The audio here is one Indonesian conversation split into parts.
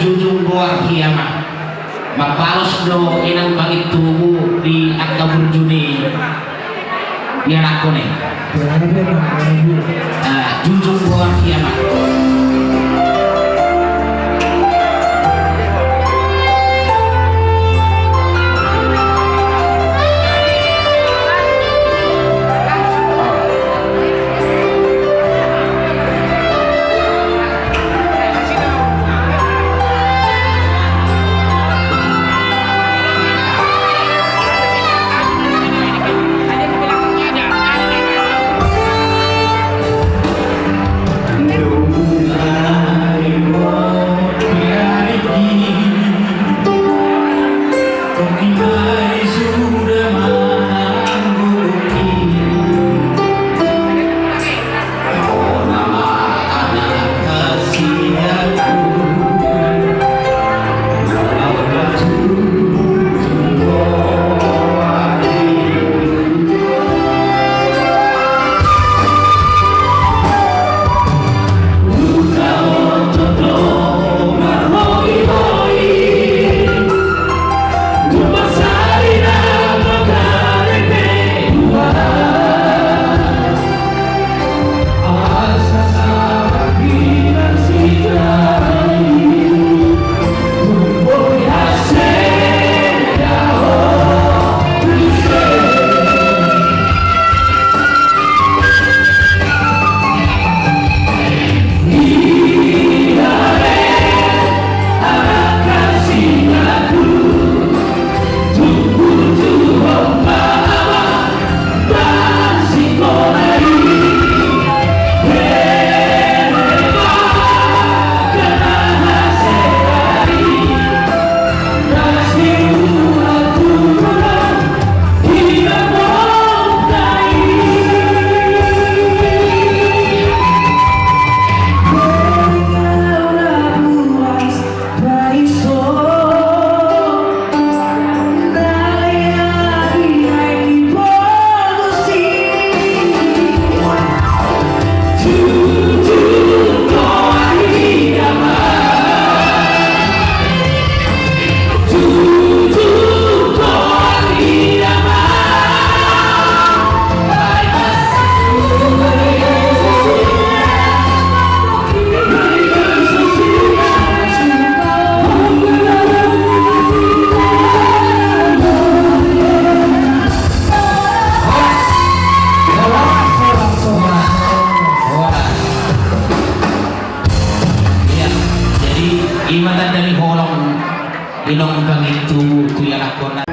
jujung goa kiamat mapalos do inang bangit tubuh di angka burjuni biar aku nih jujung goa kiamat. Imatan dari holong ilong kang itu tuyalak ko na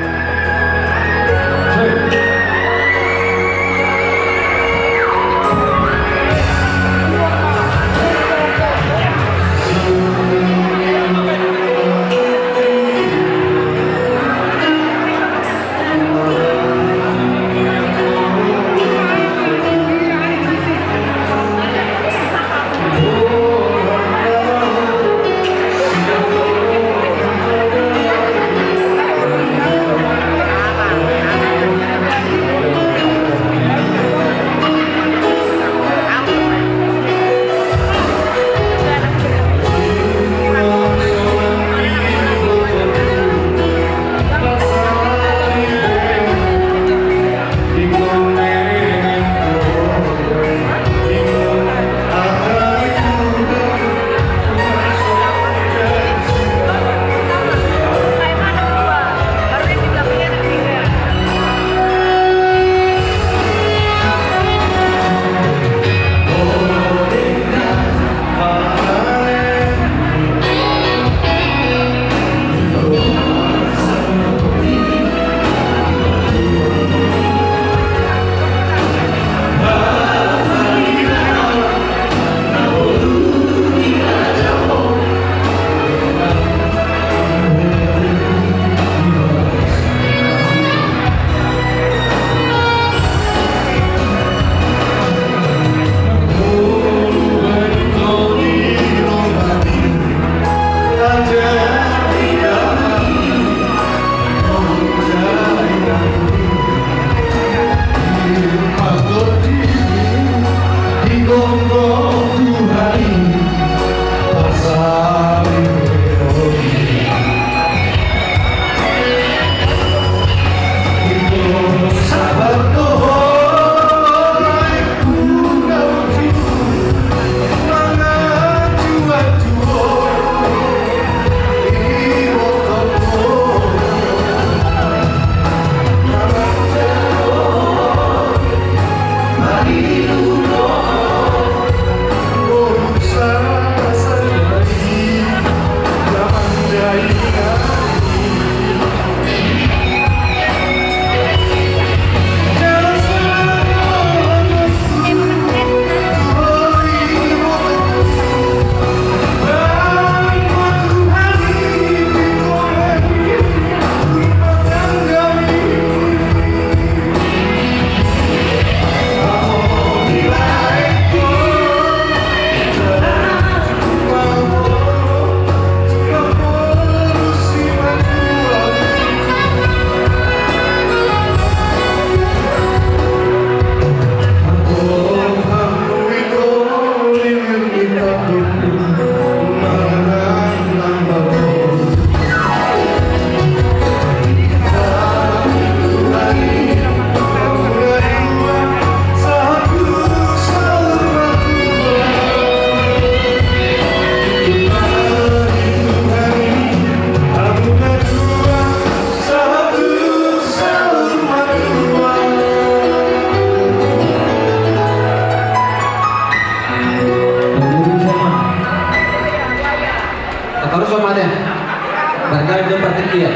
berkali pertikian.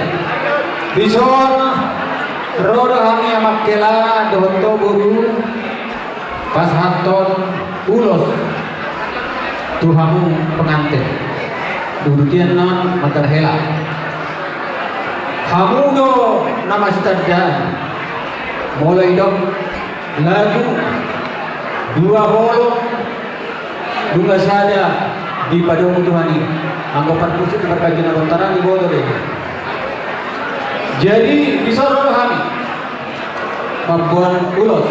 Bison rodo kami amak kela dohto guru pas hanton ulos tuhamu pengantin dudutian non matar hela kamu do nama stada mulai dok lagu dua bolong dua saja di padang Tuhan ini anggapan musik berkajian antara di bodoh deh. Jadi bisa roh kami membuat ulos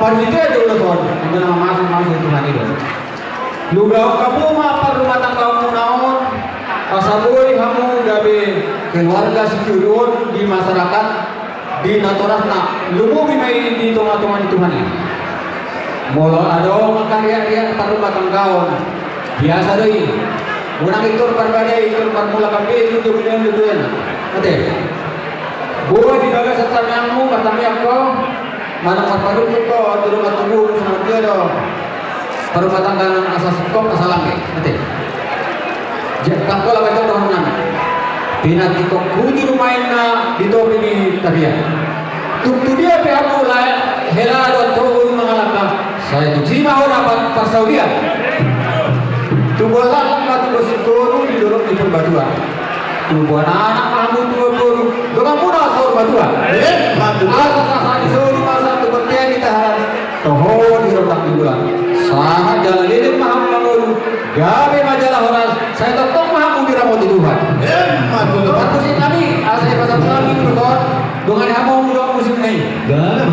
pada itu ada ulos orang itu nama masuk Tuhan itu lu gak kamu apa rumah tangga kamu naon pasabui kamu gabe keluarga sekiruan di masyarakat di naturasna lu mau bimai di tengah-tengah Tuhan ini mula ada makarya-karya pada rumah tangga biasa deh unang itu berbeda itu bermula kami itu dunia oke gua di dalam setanangmu katanya aku mana perpadu itu di rumah tubuh sama dia dong rumah tangga asas kok asalam ya oke jangan kalau kita orang nama bina kita kunci rumahnya di topi di tadi ya tuh dia pihak mulai hela dan turun mengalahkan saya tuh sih mau dapat persaudian tuh bola nggak tuh bersyukur di dorong di perbatuan tuh buat anak kamu tuh guru dengan mudah sahur batuan asal disuruh masa tuh bertian kita harap toh di rotak di bulan sah jalan ini maham manguru gabe majalah horas saya tetap maham di ramot di Tuhan aku sih kami asal pasal kami betul dengan kamu mudah musim ini gak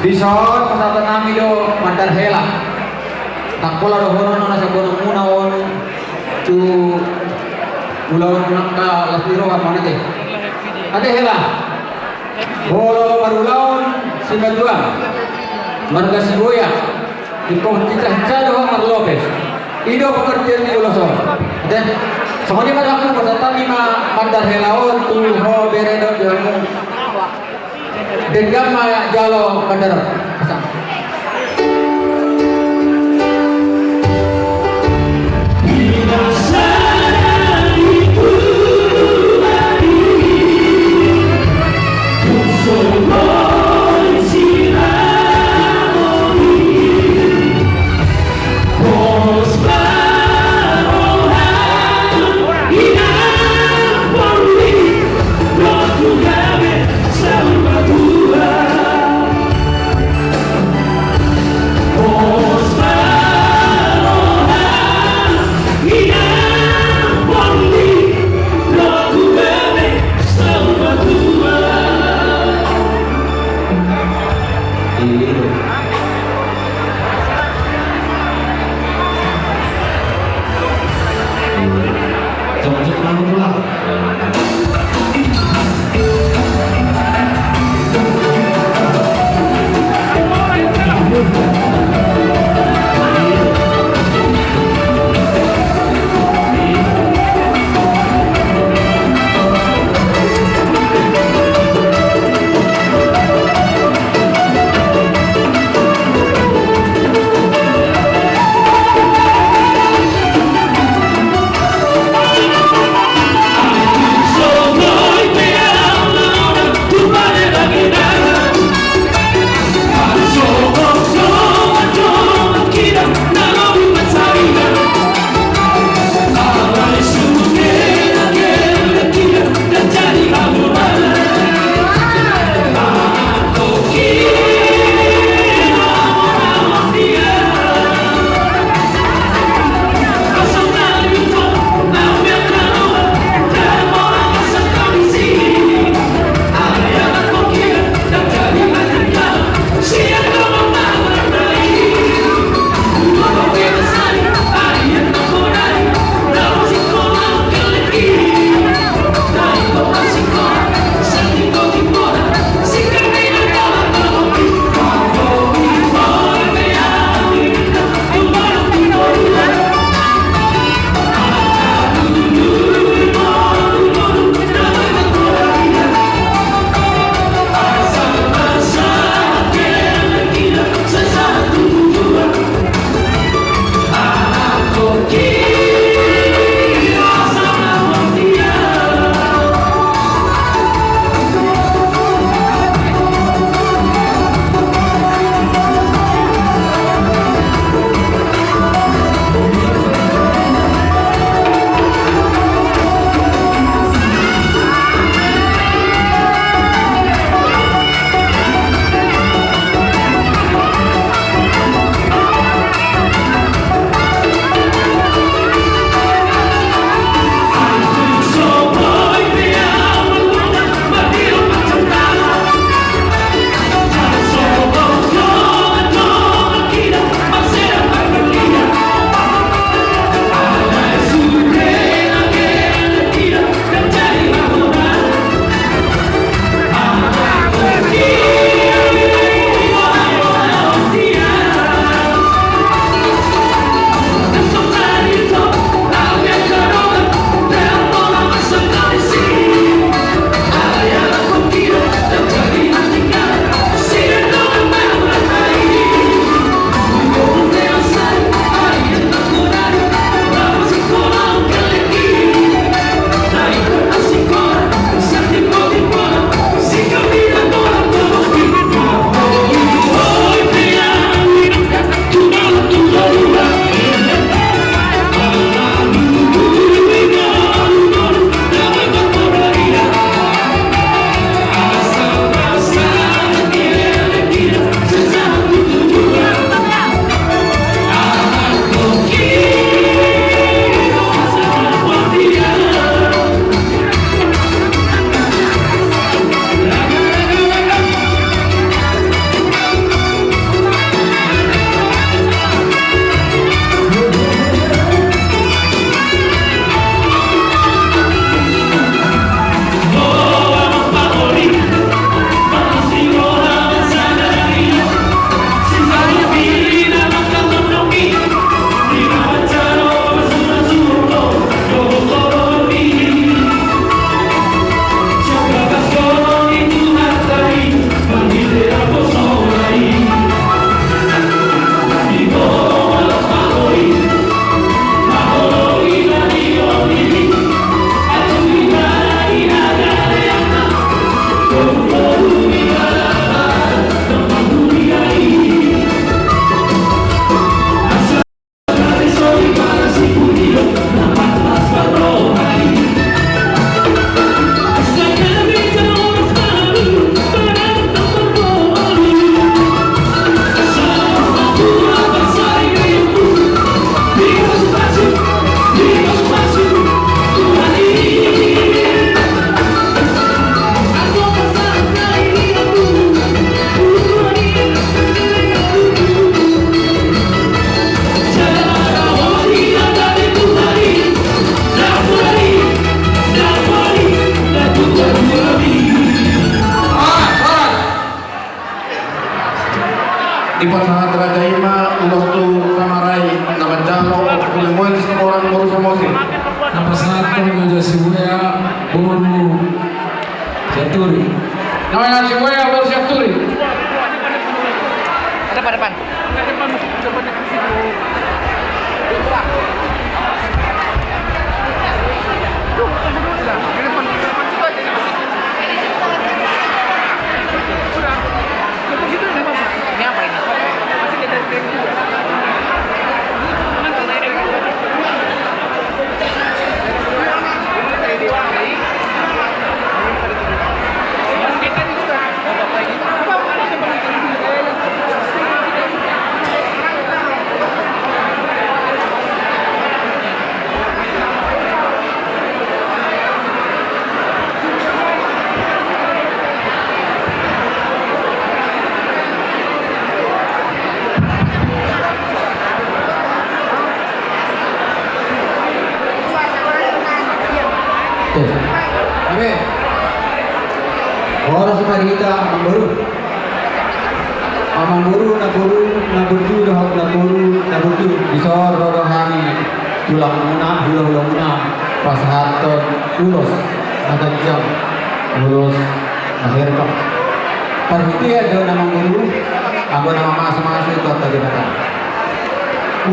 Bison pasal nami do mandar hela tak pola do hono nasa gunung munaon tu ulawan nakka lasiro apa nanti ada hela bolo marulaon singadua marga siboya iko cicah do Mar Lopez ido pekerjaan di uloson dan soalnya pada aku pasal tami mandar helaon tu ho beredo jamu dengan jalo bandara pasang pasahat Raja Ima ulah tu samarai nama jalo kulemuan semua orang baru samosi. Napasat ko ng Sibuya, Buru, Jaturi. Namanya Sibuya, Buru, Jaturi. Depan. Ini apa ini? Amin. Orang sukarita Amang guru na burju bisor rodohani ulang muna pasahaton ulos jam ulos akhir pak. Parhiti ada nama guru, aku nama mas itu tadi kata.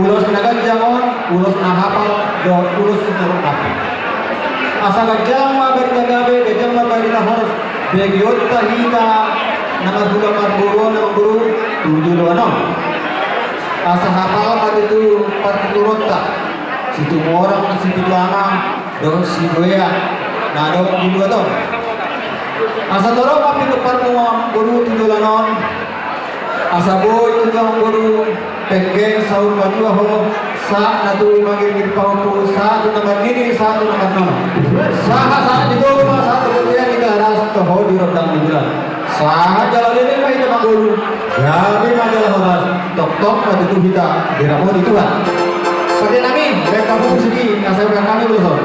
Ulos jamon, ulos hafal, ulos turun api. Asa gajang berjagabe gajang berbarina harus begiot tahita nama guru tujuh ano asa hafal itu partiturut tak situ orang situ lama dorong si goya nado di dua ton asa dorong api depan guru tujuh lanon asa boy tujuh guru penggeng saur badua ho sa natu magir paupu sa tu nomor ini sa tu nomor nono sa itu satu kemudian di garas toho di rodang bulan sa jalan ini mai nama guru ya ini majalah horas tok waktu itu kita diramon itu kan pada nami baik kamu segi asal kami belum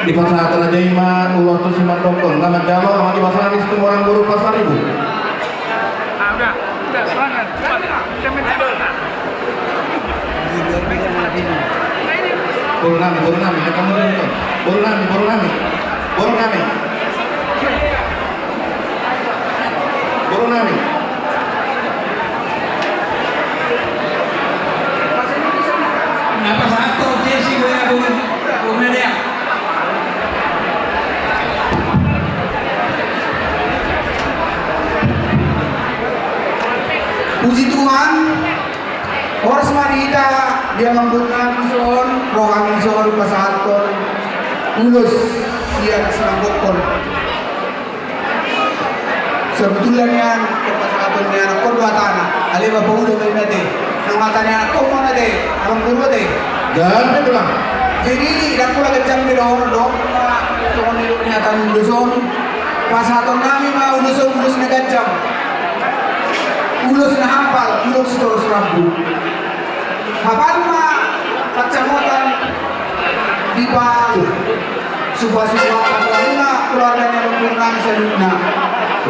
Di pasahat Raja Ima ulah tu siman dokter nama jalo sama di pasahat semua orang baru pasar ibu. Udah, serangan. Buru nami, kamu nonton. Buru nami. Napasat ko ng Sibuya, Buru, dia. Puji Tuhan, orang semarita dia membuka mison, rohani mison pasahaton, ulus siap serambokon. Sebetulnya kepasahatonnya anak korban tanah, alih bapak udah bermete, nangatanya anak kau mana deh, anak guru deh. Jangan bilang. Jadi dak pula kecam di orang dong, soal itu kenyataan uluson, pasahaton kami mah ulus negacam. Ulus na hafal, ulus terus rambu. Hafal mah kacamatan di bawah subah-subah pasalina keluarganya mempunyai selina.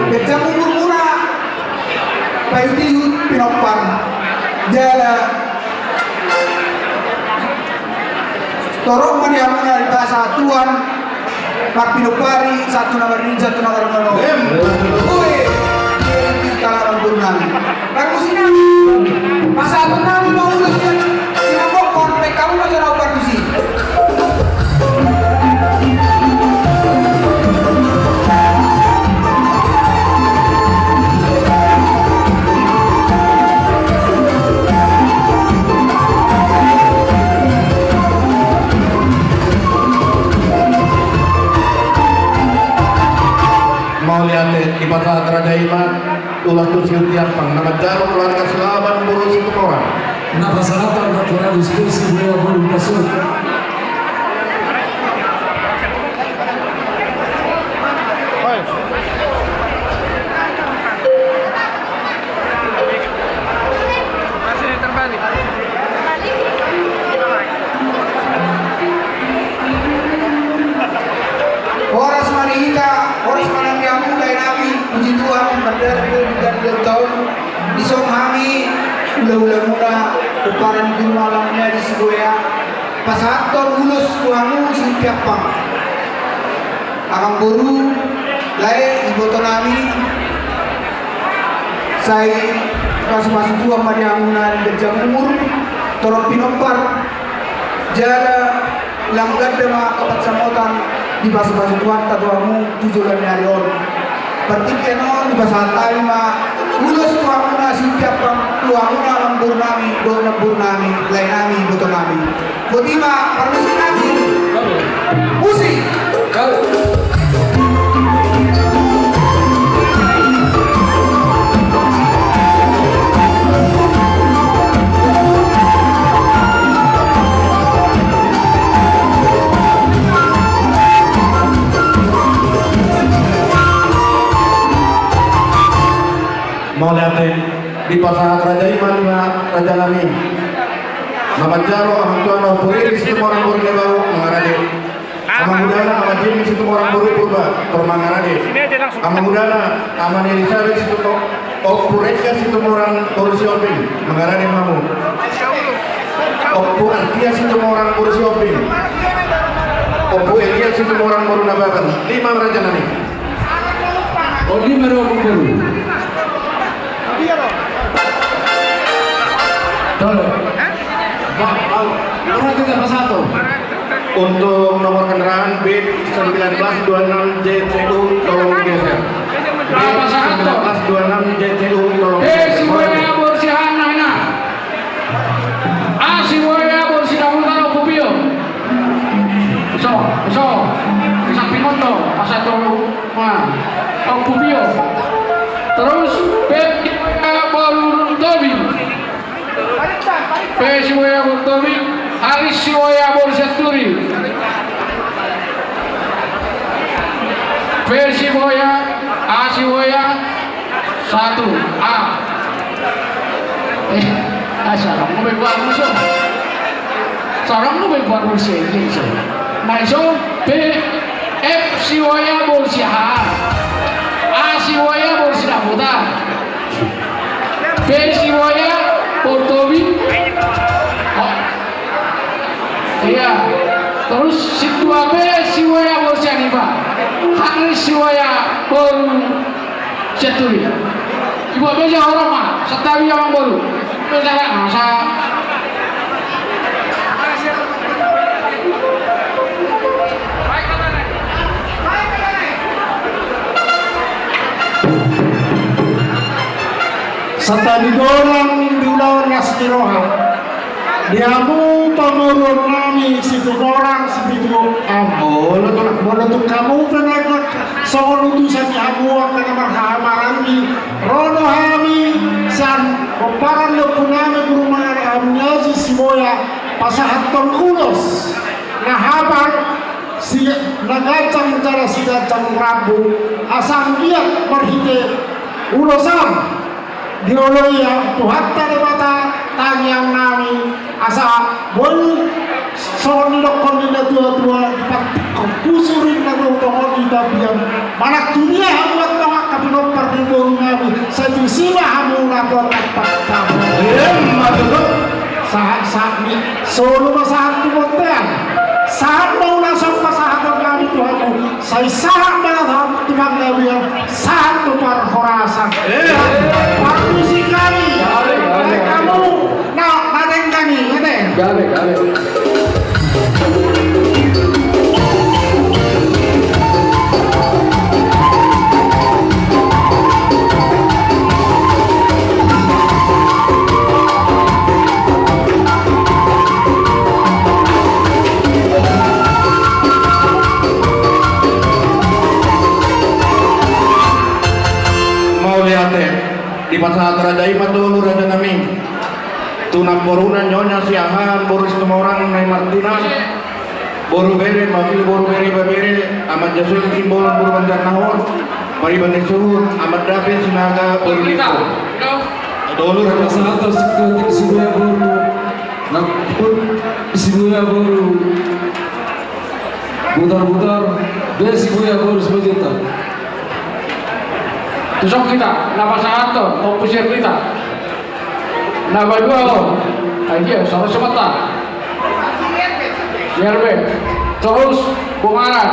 Kecam umur murah, payudiyut pinopan, jala. Torong maniamuna di bahasa Tuhan, papinopari satu nomor ini satu nomor nono. Kalau berenang, lalu sini masa aku nami mau ulas sinabokon, kamu masih mau partisi. Mau lihat di pasahat Raja Ima ulah tu siut tiapang nama jalo keluarga selaban buru situ orang. Napasat ko ng diskusi Sibuya, Buru, Kasut. ulah-ulah muna tukaran di malamnya di Sigoya pasator ulus tuamu setiap pang akang buru lain iboto nami saya pas-pas tua madiamunan berjam umur torok pinopar jala langgar dema kapat samotan di pas-pas tuan tatuamu tujuan dari on penting non di pasal ma ulus tuamu na setiap tuamu na lambur nami dona burnami lain nami iboto nami botima permisi nami musik mau lihatin di pasangan Raja Iman Raja Nami Nama Jaro Amang Tuan Puri di situ orang Puri Nebau mengarade Amang Udana Amang Jim di situ orang Puri Purba permangarade Amang Udana Amang Elizabeth di situ Pureka di situ orang Puri Sioping mengarade Mamu Opu Artia di situ orang Puri Sioping Opu Elia di situ orang Puri Nabakan 5 Raja Nami Oh, 5 Puru. Dolo. Nomor 31. Untuk nomor kendaraan B1926 JCU tolong geser. B1926 JCU tolong geser. Siwaya bersihana. Siwaya bersihana pupio. So. Isang pinoto pasado pupio. Terus Beruntobi. Siwaya Beruntobi. Haris Siwaya Bersaturi. Siwaya Siwaya 1A. Sarang mo may buwan muso. Sarang mo may buwan muso. Nah so F Siwaya Bersiha. A Siwaya Bersihamuda. B Siwaya Bertobi. Iya. Terus si 2B Siwaya Bersianiba. Haris Siwaya Bersaturi. Ibu aja orang mah, setawi yang baru. Bicara masa. Setawi dorang di lawan Nastiroha. Diamu pamurun nami situ orang situ Walaupun kamu penagak soal utusan amu akan marhamarani rono hami san oparan lepunami kurumar amnyazi simoya pasahaton ulos nahabar si nagacang cara si gacang rabu asam giat marhite ulosan dioloya tuhatta de mata tangyang nami asa bon son lokon ni tua-tua kusurin na tuhon di dabian manak dunia hamuat tawak kapinok pardibor nami satu sila hamu na to tapak saat ni solo masahat tumontean saat mau nasong pasahat kami Tuhanku saya sahat mana Tuhan kami saat tu par horasan parmisi kami kamu nadeng kami nadeng di pasal Raja Iman dulu Raja Nami tunak borunan nyonya siahan boru semua orang naik Martina boru bere mafil boru bere babere amat jasul simbolon boru banjar nahon mari banding suhur amat david sinaga boru lipo dulu Raja Satu sekolah Sibuya baru, nampun Sibuya baru, putar-putar, dia Sibuya baru sebegitu. Tusok kita, napa sahaton, opusir kita. Nama dua lo. Aja sama semata. YRB. Terus bungaran.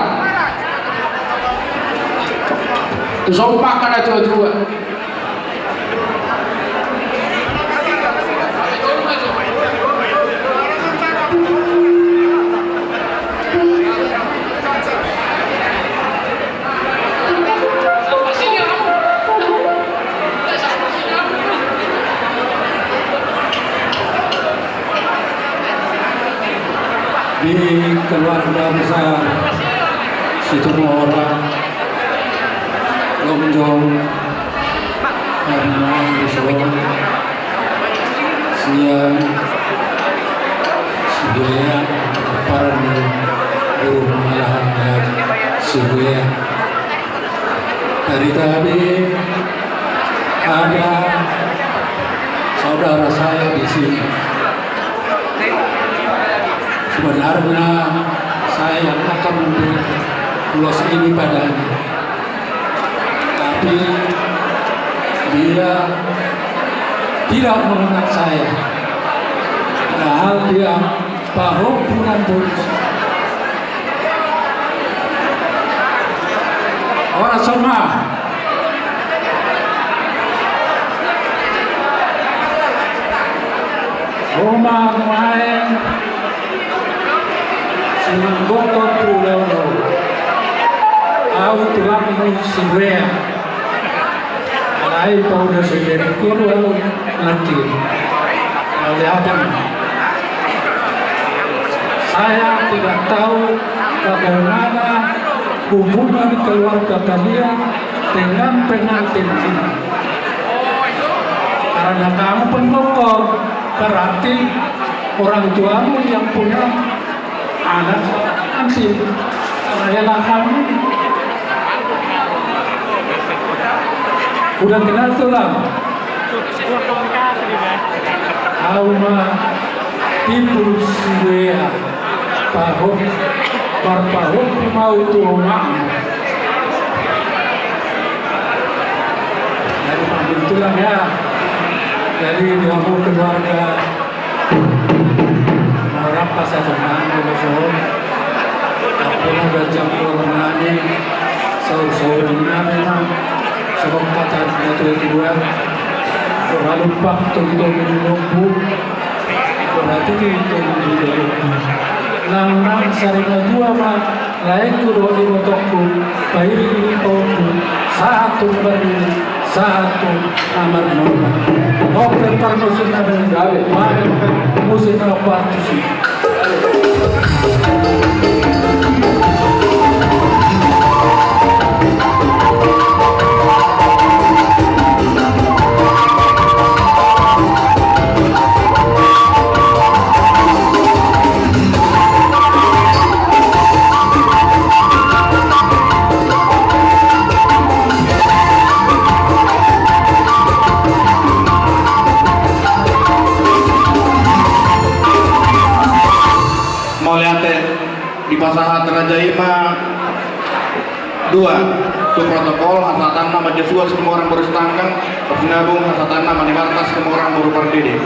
Sumpah kan itu juga. Di keluarga besar Situmorang Longjong Herman Wiswan Siang Sibuya Parani Rumah Lahan Sibuya. Dari tadi ada saudara saya di sini. Sebenarnya saya yang akan memberi ulos ini padanya, tapi dia tidak mengenal saya. Padahal dia bahu dengan polisi. Orang semua rumah main dengan botol pulau au tulang Sibuya lain pada sendiri kurang nanti oleh apa saya tidak tahu bagaimana hubungan keluarga kalian dengan pengantin ini, karena kamu pendokter berarti orang tuamu yang punya anak nanti rayalah kamu udah kenal tulang Auma Tipu Sibuya Pahok Parpahok mau tuang dari panggil tulang ya, dari kamu keluarga orang pasal tenang betul. Apalah bercampur nani, saur-saurnya memang sebab kata itu dua. Orang lupa itu menunggu, berarti itu menunggu. Nang sarina dua mah lain kudu dibotokku, bayi ini toko satu berdiri. Satu amar nona. Oke, par musim ada gawe. Mari musim apa sih? Di pasahat Raja Ima 2 itu protokol hasatan nama Joshua semua orang baru setangkang bersinabung hasatan nama Nimartas semua orang baru pardede.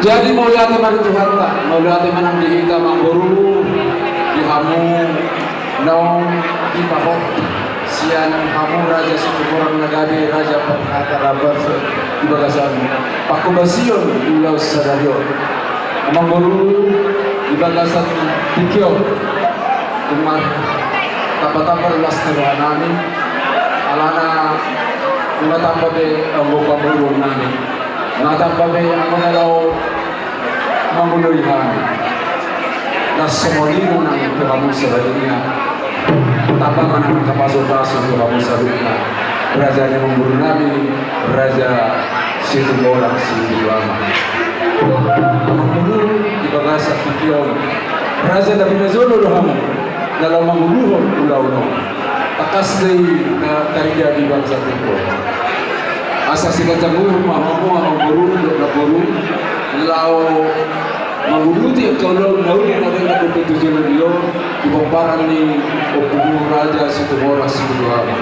Jadi mau lihat mari Tuhan tak, mau lihat menang di kita mangguru, di hamu, nong di pahok, sian hamu raja Situmorang Nagabe raja Perkata Rabar di bagasan Pakubasion di Pulau Sadario, mangguru di bagasan Tikyo, rumah tapatapar las terwanani, alana rumah tampa de anggota berulur nani. Natang kami ang mga daw Manguluihan na sumolino ng kamu sa badunya tapangan ng kapaso-paso ng kamu sa lupa Raja ni Mangulu namin Raja Situbolang Situlama Mangulu di bagasa Kipion Raja na binazolo dohamu dalam Manguluhon ulaw no takas day na karya di bangsa Timbo asa sila tanggul mahamu ang guru na guru lao manguluti ang kaulaw na uli na rin na kututusin ng iyo ipamparan ni Opuno Raja Situbolang Situlama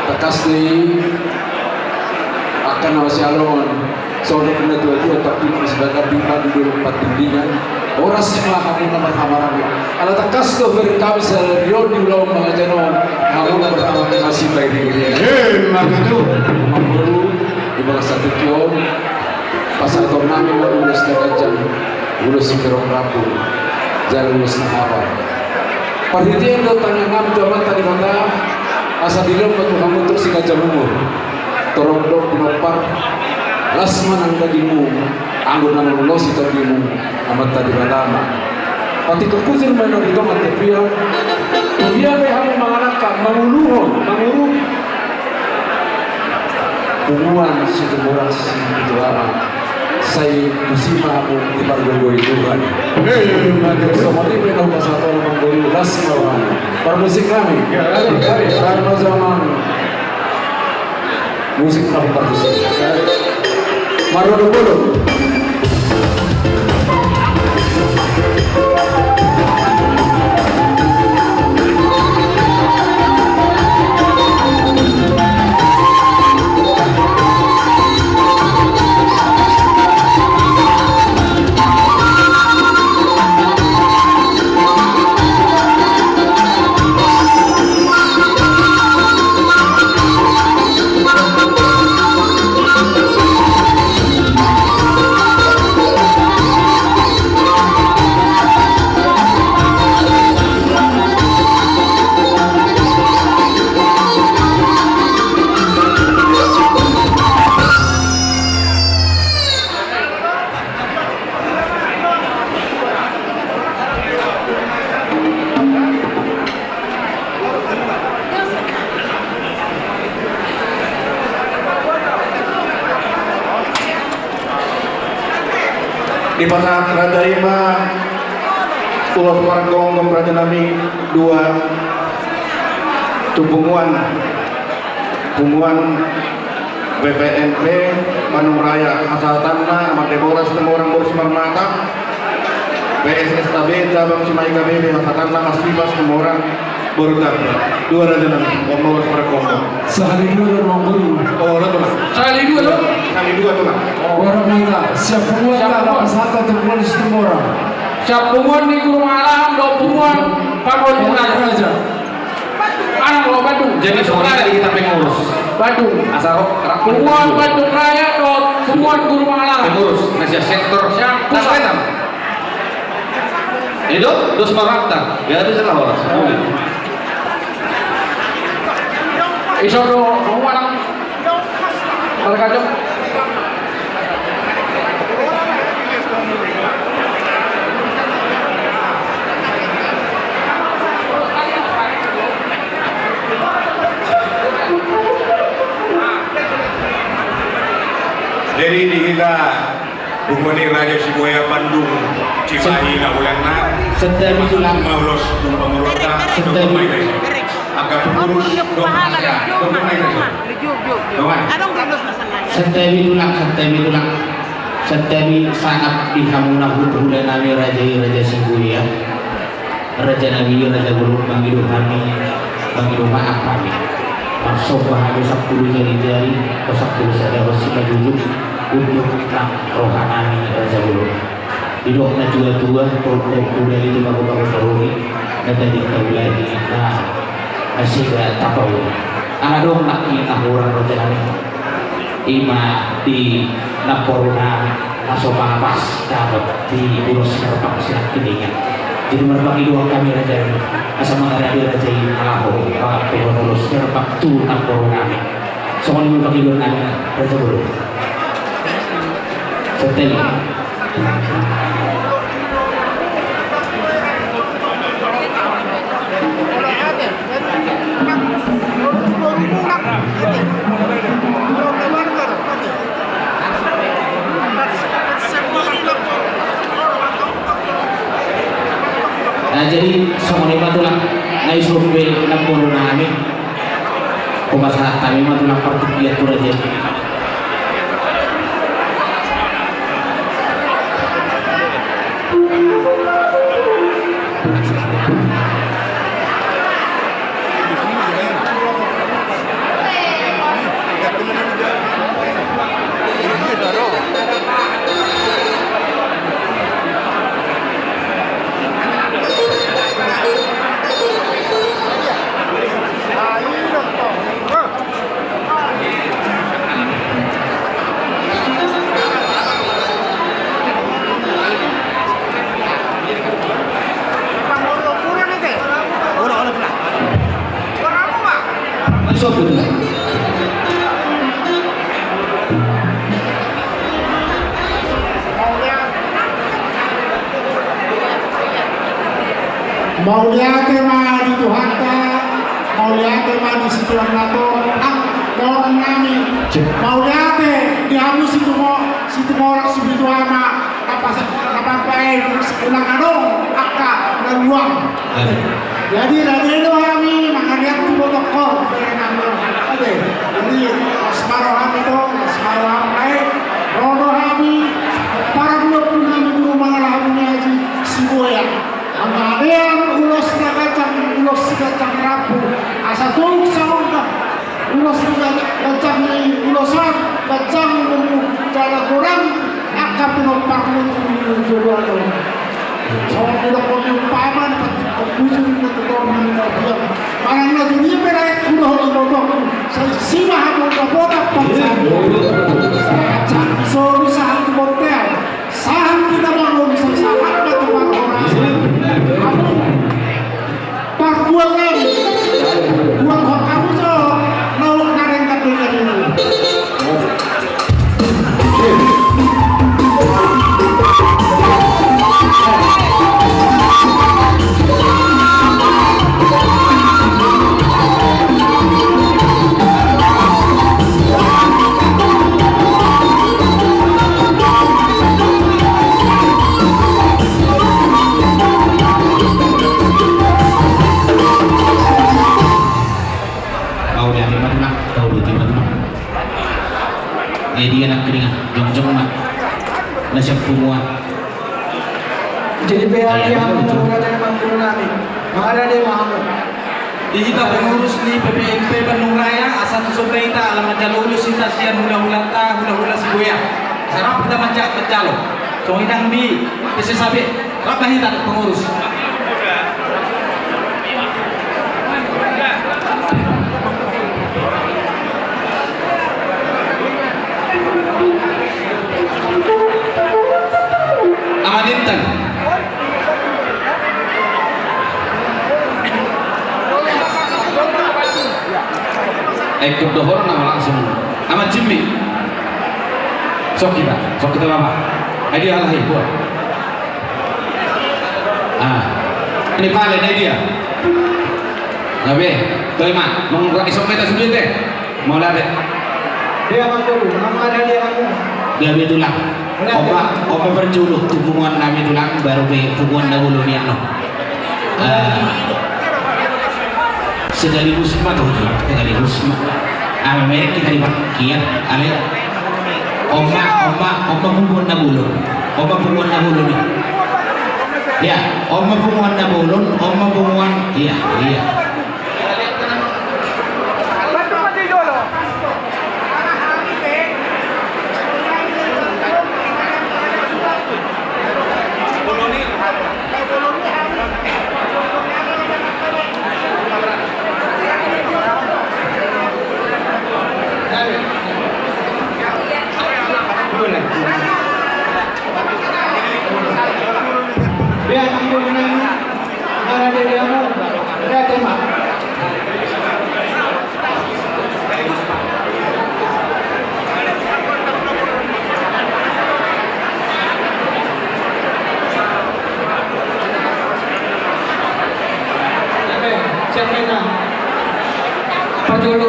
takas day akan nawasyalon so na pinatuwa-tuwa tapi sebagai bintang di patindingan oras mga kami na marhamarami alat ang kasto pero kami sa riyon di ulang mga janon ako na pertama kasih baik diri Magadu. Mangulu di mga sa tikyon pasal ko namin na ulos na kajang ulos si Kerong Rapu jalan ulos na haba perhitian do tanya ngam jaman tadi mata asa dilong patuhang untuk si kajang umur torong do pinopar lasman ang dadimu anggo na nulos si dadimu amat tadi malama pati kekusin may nagitong at tepiya dia may hamay mga anak ka manguluhon mangulu pumuan si Tumurang si Ituama say musima ako di pagdugoy Tuhan so mati may nang pasato ng manggulu lasman para musik kami para zaman musik kami partisip Marunong Bolo. Di pasar Raja Ima Pulau Pargong ke Raja Nami 2 Tubunguan BPNP Manung Raya asal tanah Amat Demoras Temurang Boris Marmata PSSB Cabang Cimahi KBB asal tanah Mas Bibas Temurang Borutan 2 Raja Nami Boris Pargong Sehari dua dan Mangulu. oh itu lah Sekali dua loh. kali 2 tuh lah Orang minta siap puluhan dalam satu terbuat semua orang. Siap punguan di Guru Malam, do punguan Pangol Raja. Raja. Anak lo Bandung. Jadi sebenarnya kita pengurus Bandung. asal Punguan Bandung Raya do punguan Guru Malam. pengurus nasi sektor Yang tas pusat. petam itu dos marakta ya itu salah orang Iso do punguan mereka jom. Jadi di kita Bukoni Raja Sibuaya Bandung Cimahi na ulang na setiap itu lang Maulos ng pamurota Sentay. Agak pengurus Doon Sentabi sangat dihamuna hula nami Raja Sibuya Raja Nabi Raja Guru Bangidu kami Bangidu maaf kami Maksud bahagia 10 jari-jari atau 10 sadar wasila jujur untuk tentang rohanani Raja Guru Didok na tua-tua Tolong kuda itu baru-baru teruri Dan tadi kau lagi Masih gak tapau Anak dong nak orang Raja Nabi Ima di Naporuna Nasopa pas dapat di Ulos Nerpak silang kiningan jadi merbagi dua kami Raja asal menghadapi Raja Malaho Pak Peron Ulos Nerpak tu Naporuna kami semua ini merbagi dua kami Raja Bulu setelah Nah jadi semua matulah na isurvey ng puno namin kung basta kami matulang particular to raja. Masuk betul. Mauliate ma di Tuhan ta, mauliate ma di situ nato, ang orang nami, mauliate di hamu situ mo orang situ ama apa ulang adong akka dan luang. Jadi dari itu kami menghargai tubuh tokoh dari kami. Oke, jadi asmaro kami itu asmaro kami, rodo kami, para dua pun kami di rumah kami haji Siboya. Ang ulos na kacang rapu, asa tulog sa mga ulos na kacang ulosan, kacang cara kurang, akan pinopakot ng jodoh. So, tidak kami paman, pagpusin na totoo ng kabiyak. Parang na dunia meron kuno ng botok. Sa sima habang kabotak pagsabi. So, misahan ko motel. Saham kita bangun sa sahat na tumang oras. Pagbuang namin. Buang ko kami so, nawag na rin kapilan nyo. Dia nak keringat, jong-jong mak, nasib semua. Jadi pihak yang menggunakan panggung kami, mengadah dia mahu. Kita pengurus di PPMP Bandung Raya, asal survei kita alamat jalur lulus kita sekian hula-hula Siboya. Sekarang kita macam pencalo. So kita di PCSAB, apa kita pengurus? Amadintan. Ikut dohor nama langsung. Ahmad Jimmy. Sok kita mama. Ini alahi buat. Ini paling dia. Nabe, terima. Mengurang isok kita sendiri deh. Mau lari. Dia mangkuru, nama dia kamu. Dia betulang. Oma berjuluk hubungan kami tulang baru be hubungan dahulu ni ano. Sekaligus mah sekaligus mah. Mereka kita dipakian, ale. Oma hubungan dahulu. Oma hubungan dahulu ni. Ya, oma hubungan dahulu, oma hubungan, iya. Dia menggunakan mengadah dia kamu. Dia terima. Jolo.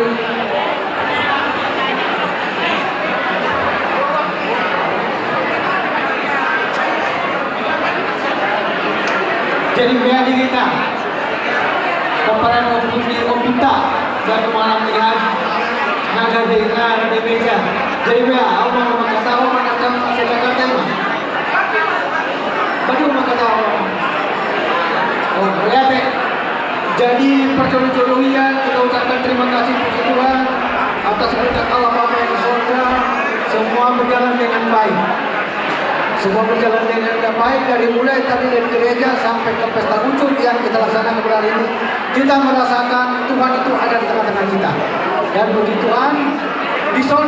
Jadi biar kita Paparan opita dan malam lihat naga bega. Jadi biar apa nama kata apa nak saya Jakarta mah. Bagaimana nama kata oh lihat jadi perjodohan kita ucapkan terima kasih kepada Tuhan atas berkat Allah Bapa yang di surga. Semua berjalan dengan baik. Semua berjalan dengan baik dari mulai tadi dari gereja sampai ke pesta ucul yang kita laksanakan pada hari ini. Kita merasakan Tuhan itu ada di tengah-tengah kita. Dan puji Tuhan, di son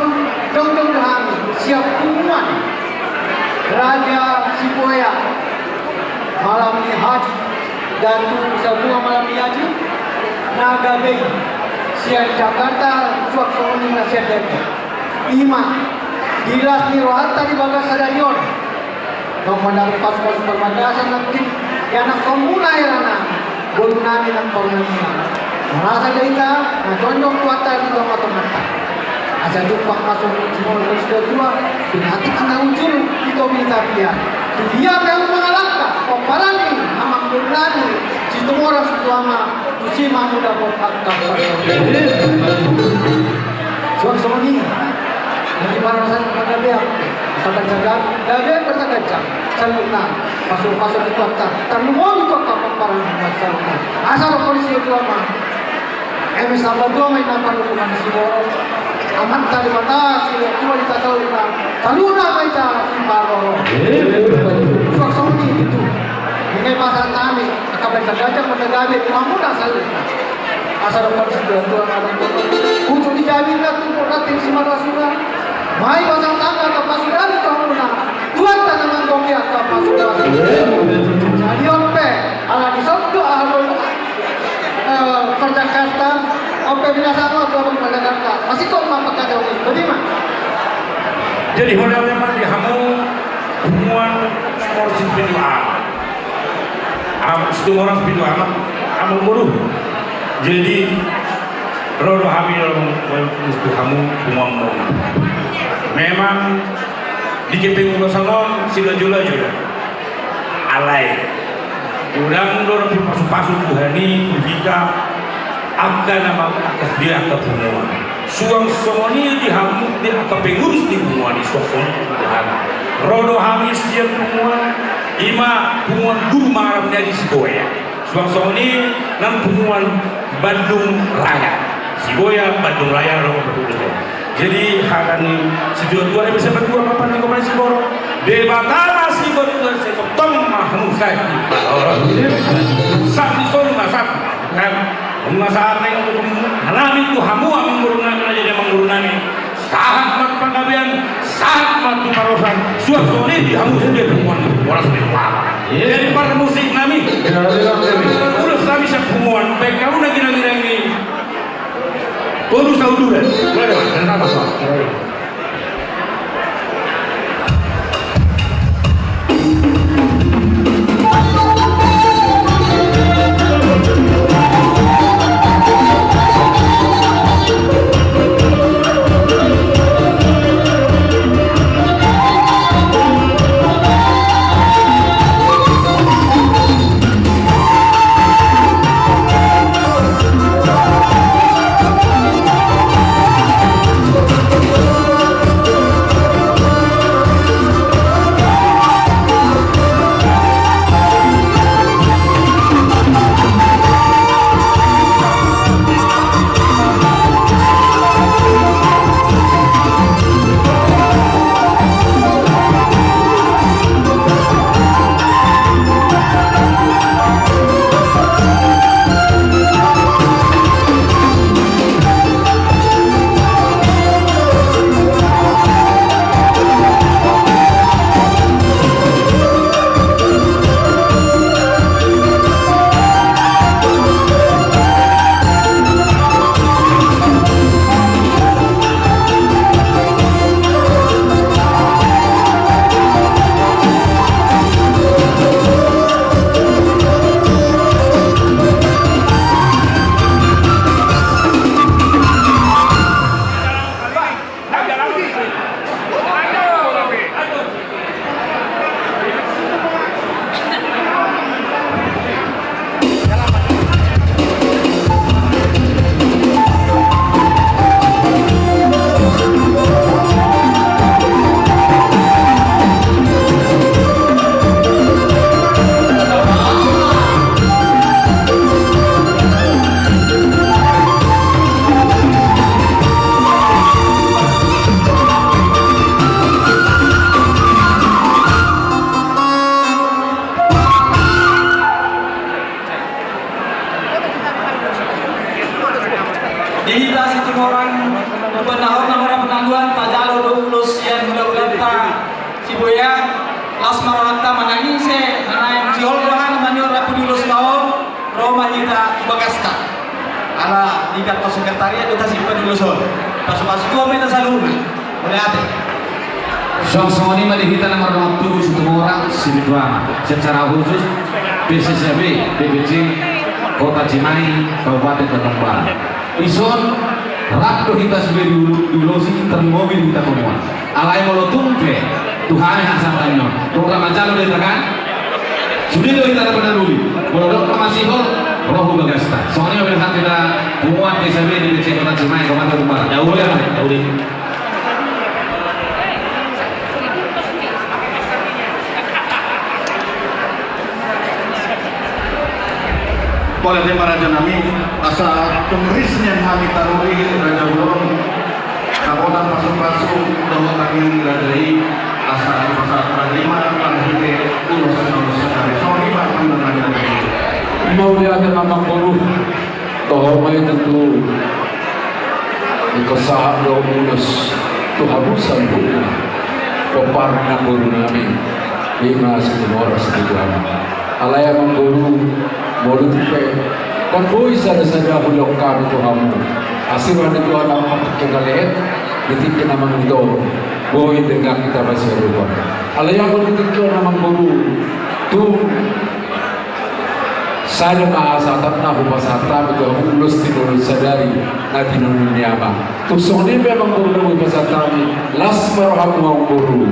dong kami siap pengumuman Raja Sibuaya malam ini haji dan semua malam ini haji Naga Bay siap Jakarta suatu ini nasihat dari Ima Dilas Nirohata di Bagas Stadion mengenai pas-pas perbatasan nanti yang nak komuna ya anak boleh nami nak komuna merasa kita nah contoh kuatan di mata-mata asal jumpa masuk semua peristiwa tua binati kena ucul itu minta dia yang mengalahkan peperangi amak bernani situ orang setuama kusima muda berpakta semua ini nanti para rakyat pada dia kata jaga dan bertagacang salutna masuk di kota tapi mau di kota peperangi salutna asal polisi itu ama emis abadua main apa hukuman Siboro aman tadi batas cuma ditahu salutna baca Siboro suasana itu ini pasal kami akan bertagacang bertagabe mamudah salutna asal polisi itu ama untuk dijamin tuh berarti Simarasura mai pasang tangga ke pasukan kamu nak tuan tanaman kopi atau pasukan jadi ope ala di sabtu alun Jakarta ope bila sama tuan Jakarta masih kau mampu kacau ini bagaimana jadi hotel memang dihamu hubungan sport spiritual semua orang spiritual amal buruh jadi rodo hamil mesti kamu umum memang di KPU Salon sila jula juga alay udang dorong pasu-pasu Tuhani jika akan nama akas dia ke semua suang semoni dihamuk dia ke pengurus di semua di sokon rodo hamis dia semua ima pengumuman guru marahnya di Siboya suang semoni dan pengumuman Bandung Raya Siboya Bandung Raya rodo jadi hakani dua bisa berdua papan di komisi Siboro debatana Siboro sekotong mahmu saya sak di solo masak kan masak neng halami tu hamu mengurungan aja dia mengurungan saat mat panggabean saat mat parosan suatu ini hamu sendiri perempuan orang sendiri jadi para musik nami udah kami siap perempuan baik kamu lagi ini Todos sauduran, boleh dan apa pak? Oh sekretariat kita simpan dulu soal. Pas tua main selalu. Boleh ada. Song-song ini melihat nomor 27 orang Siliduama secara khusus PCCB DPC Kota Cimahi Kabupaten Batang Barat. Ison rakto kita sudah diulosi termobil kita semua. Alai molo tumpe Tuhan yang sangat nyon. Program macam udah kan? Sudah kita dapat dulu. Kalau masih roh bagasta. Soalnya melihat kita muat PCCB DPC Kota Cimahi Kabupaten Batang Barat. Jauh ya, jauh. Oleh tema Raja Nami, asa pengrisnya kami taruri Raja Bulon, kapotan pasung-pasung dahulu kami radai asa pasal terima panggil urusan dari sorry pak mengenai mau lihat memang guru toh may tentu ikasahan daw ulos tuhabusan guru papar na guru namin lima oras di drama alaya mang guru mulut pe kan boy sada hulok kami tuhamu asirwan itu anak pagkagalit ditik naman ito boy dengan kita masih lupa alaya ko ditik naman guru tu saya maasa tatna bupasata itu ulus tinulun sadari na tinulun niyama tusoni memang guru bupasata las marham mau guru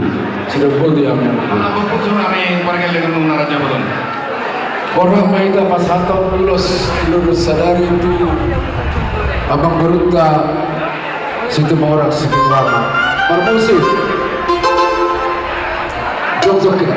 sudah boleh amin apa pun kami pergi dengan Raja Bulon. Orang mereka pas hantar lulus sadari itu abang berutla situ orang situ lama permusik jok kita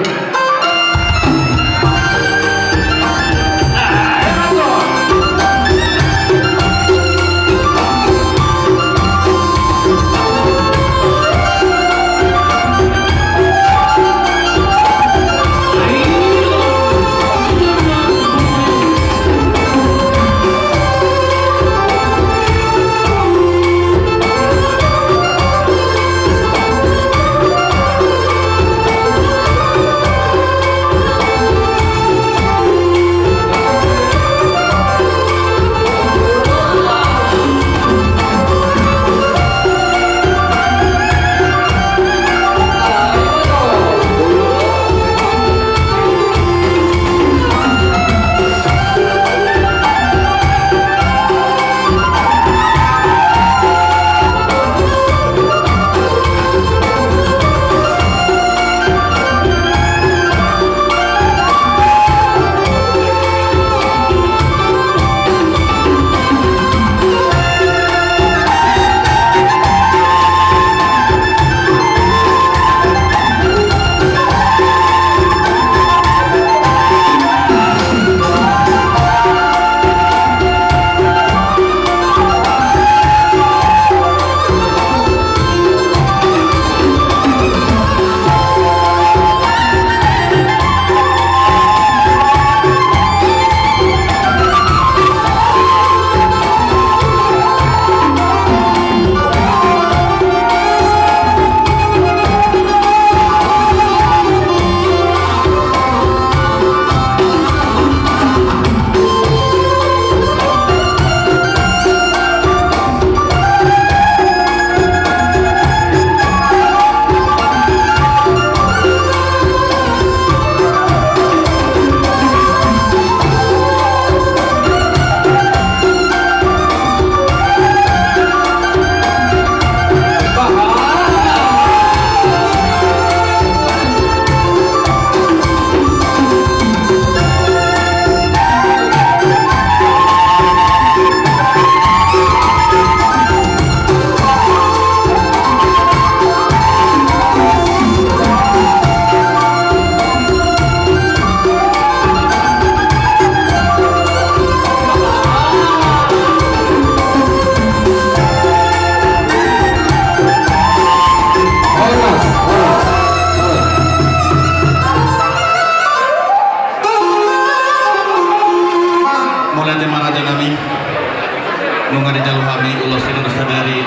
nunga di jalur kami ulas ini sadari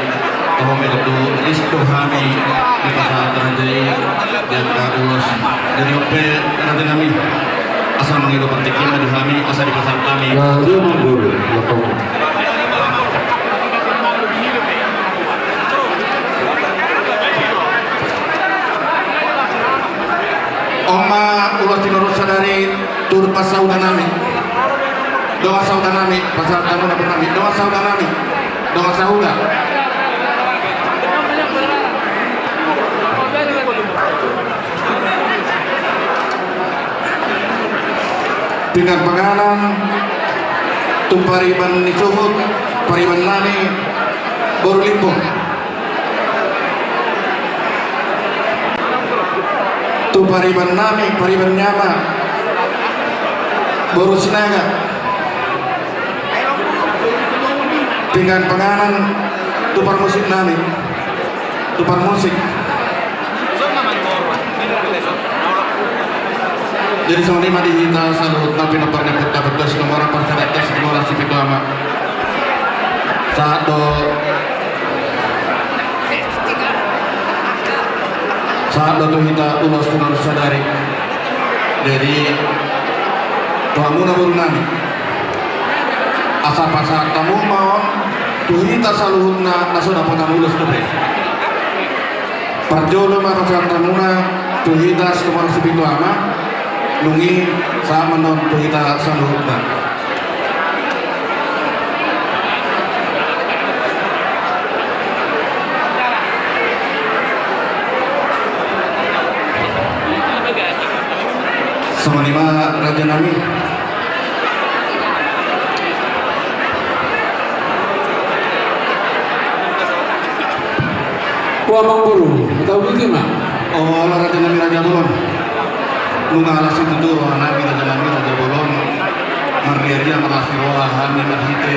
bahwa itu listu kami di pasar terjadi dan ulas dari ope nanti kami asal menghidup partikin di kami asal di pasar kami. Nah, dia mundur, turut pasauda nami doa sauda nami pasal tamu na nami doa sauda nami doa sauda dengan penganan tumpariban ni suhud pariban nami baru limpung tumpariban nami pariban nyama baru sinaga dengan penganan tupar musik nami tupar musik jadi sama lima dihita salut tapi nomornya dapat tes nomor persyaratan nomor si itu ama saat do hita ulos kuno sadari jadi kamu na baru nami asa pasak kamu mau tuhita saluhut na nasuda pun kamu ulos tuh parjolo mah pasak kamu na tuhita nomor si itu ama lungi sama non tuhita saluhut na sama lima raja nami Wamang buru, tahu gitu mah? oh raja nami raja bolon lunga alas itu tuh nami raja bolon marriaria malasi roa hami mahite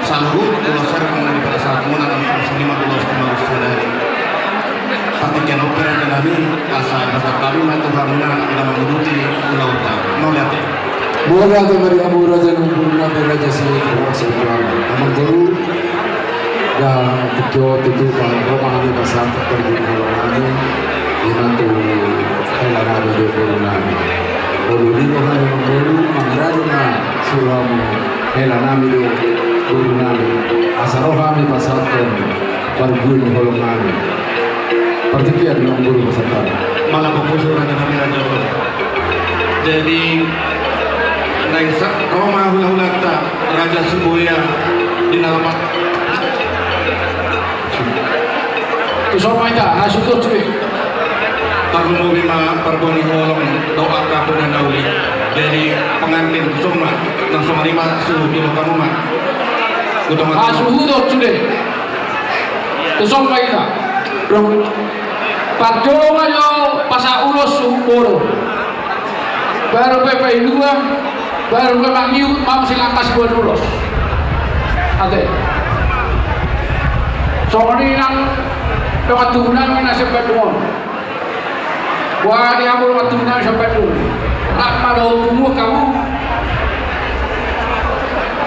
saluhut ulos sar mengenai pada saat muna langsung lima ulos kemarin sadari Patikan opera dan kami asal dapat kami matu hamna dalam menuruti pulau utara. Mau lihat ya? Boleh atau mari Abu Raja Numpur Nabi Raja Sini termasuk ulama. Amal guru dan ketua itu kalau Roma ini pasal pergi ulama itu hela Nabi do guru Nabi. Guru ini orang yang guru mengajarkan sulamu hela Nabi do guru Nabi. Asal kami pasal pergi ulama Nabi. Pertikian yang guru peserta malah pupusur raja nami raja bolon jadi naisa Roma hula-hulata raja Simboya di nalamat Kusoma ita, nasutot cuy. Parmo bima pargoni holong doa kapu dan dauli jadi pengantin kusoma langsung lima suhu di kamu mah Asuhudot cuy. Kusoma ita. Bro, pagdongan yo pasa ulos sumporo. Baru PP2, baru kemangiu mau silangkas buat ulos. Ate. Soalnya nang pematunan mina sampai dulu. Wah dia mau pematunan sampai dulu. Nak pada umur kamu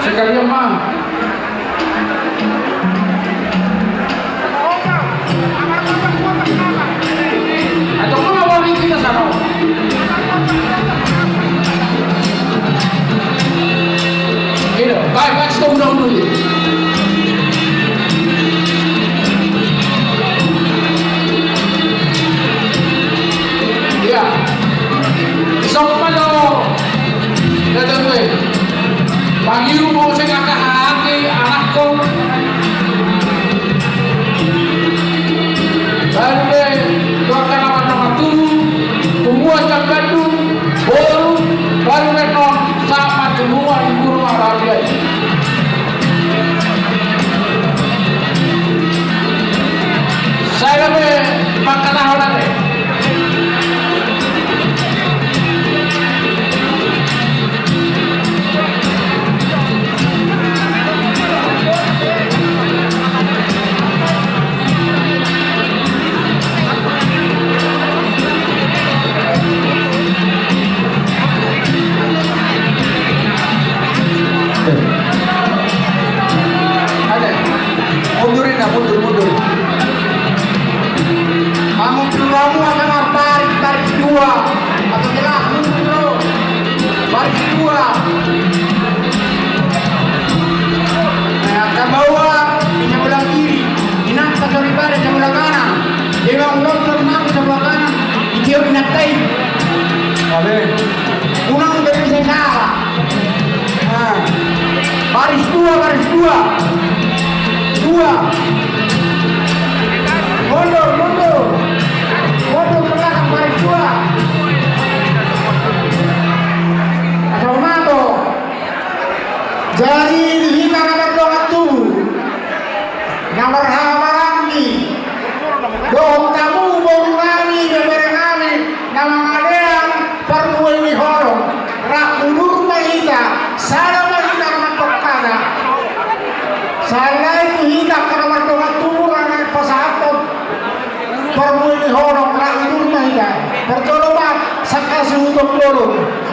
sekalian mah. Atau mana orang kita sana? Ini, baik stop dulu. Ya, stop malo. Datang tu. Pagi mau saya kata hati anakku. Baru doakan nama turun, semua jambatu, baru menon sama semua ibu rumah bahagia. Saya lebih makan awal ni. Mundur. Kamu kamu akan baris dua. Atau jelas mundur. Baris dua. Nah, ke bawah di sebelah kiri. Inang ke sebelah sebelah kanan. Dia ulur ke sebelah kanan. Dia binatai. Abe. Unang dari saya Sana mahina naman pagkada. Sana itu hidak ka naman doon at tumuran ng pasahapon. Parmuin ni Horong, rakinur mahina. Pertolongan, sa kasihudong lorong.